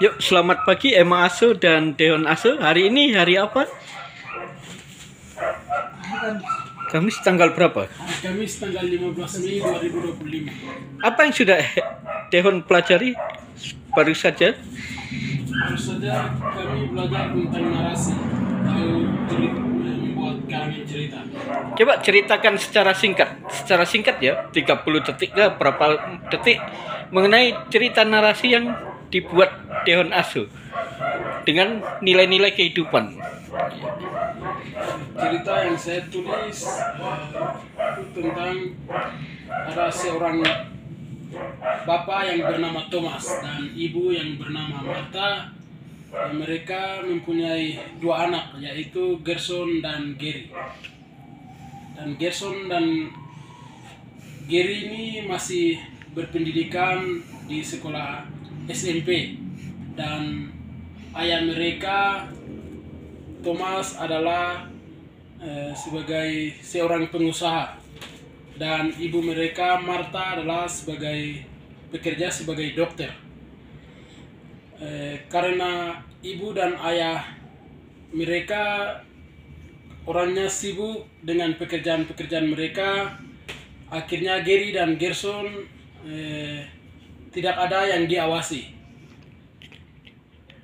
Yuk, selamat pagi Emma Aso dan Deon Aso. Hari ini hari apa? Kamis tanggal berapa? Kamis tanggal 15 Mei 2025. Apa yang sudah Deon pelajari baru saja? Baru saja kami belajar tentang narasi atau membuat karangan cerita. Coba ceritakan secara singkat ya, 30 detik lah, berapa detik mengenai cerita narasi yang dibuat Deon Aso dengan nilai-nilai kehidupan. Cerita yang saya tulis itu tentang ada seorang bapak yang bernama Thomas dan ibu yang bernama Martha. Mereka mempunyai dua anak, yaitu Gerson dan Gary. Dan Gerson dan Gary ini masih berpendidikan di sekolah SMP. Dan ayah mereka, Thomas, adalah sebagai seorang pengusaha. Dan ibu mereka, Martha, adalah bekerja sebagai dokter. Karena ibu dan ayah mereka orangnya sibuk dengan pekerjaan-pekerjaan mereka, akhirnya Gary dan Gerson tidak ada yang diawasi.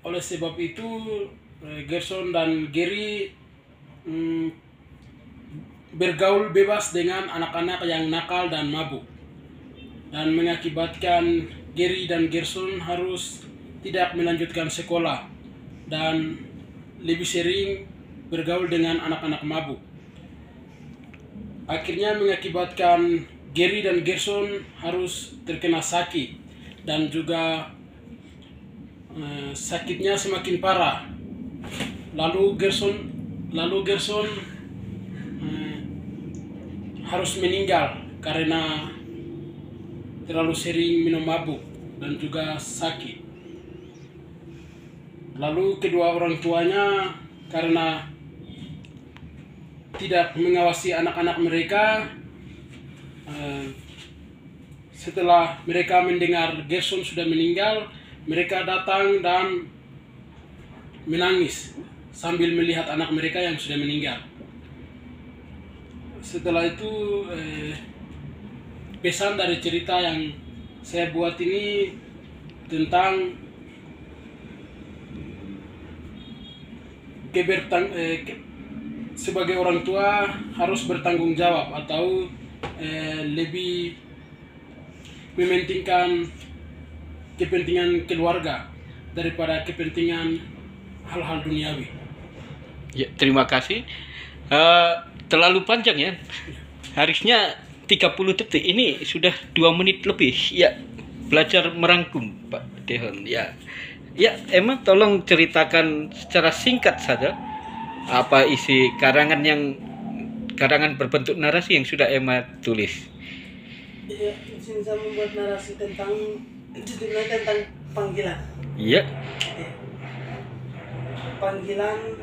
Oleh sebab itu Gerson dan Gary bergaul bebas dengan anak-anak yang nakal dan mabuk, dan mengakibatkan Gary dan Gerson harus tidak melanjutkan sekolah dan lebih sering bergaul dengan anak-anak mabuk. Akhirnya mengakibatkan Gary dan Gerson harus terkena sakit, dan juga sakitnya semakin parah. Lalu Gerson harus meninggal karena terlalu sering minum mabuk dan juga sakit. Lalu kedua orang tuanya karena tidak mengawasi anak-anak mereka, setelah mereka mendengar Gerson sudah meninggal, mereka datang dan menangis sambil melihat anak mereka yang sudah meninggal. Setelah itu pesan dari cerita yang saya buat ini tentang sebagai orang tua harus bertanggung jawab atau lebih mementingkan kepentingan keluarga daripada kepentingan hal-hal duniawi. Ya, terima kasih. Terlalu panjang ya. Harusnya 30 detik. Ini sudah 2 menit lebih. Ya, belajar merangkum Pak Deon. Ya. Ya, Emma tolong ceritakan secara singkat saja apa isi karangan berbentuk narasi yang sudah Emma tulis. Ya, disini saya membuat narasi tentang panggilan. Iya. Panggilan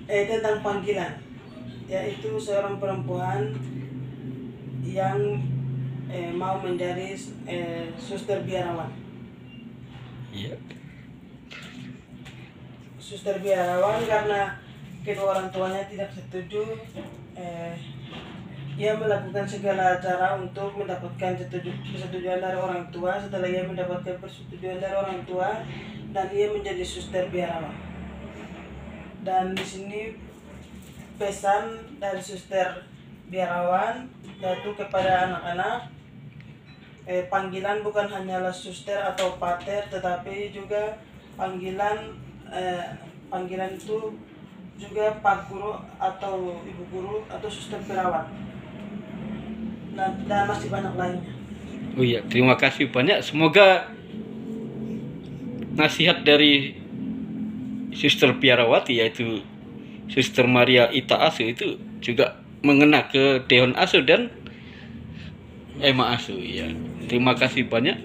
tentang panggilan, yaitu seorang perempuan yang mau menjadi suster biarawan. Iya. Suster biarawan karena kedua orang tuanya tidak setuju. Ia melakukan segala cara untuk mendapatkan persetujuan dari orang tua. Setelah ia mendapatkan persetujuan dari orang tua, dan ia menjadi suster biarawan. Dan di sini pesan dari suster biarawan yaitu kepada anak-anak, panggilan bukan hanyalah suster atau pater, tetapi juga panggilan itu juga pak guru atau ibu guru atau suster perawat, dan masih banyak lainnya. Oh iya, terima kasih banyak. Semoga nasihat dari Suster Piarawati, yaitu Suster Maria Ita Aso, itu juga mengena ke Deon Aso dan Emma Aso. Ya, terima kasih banyak.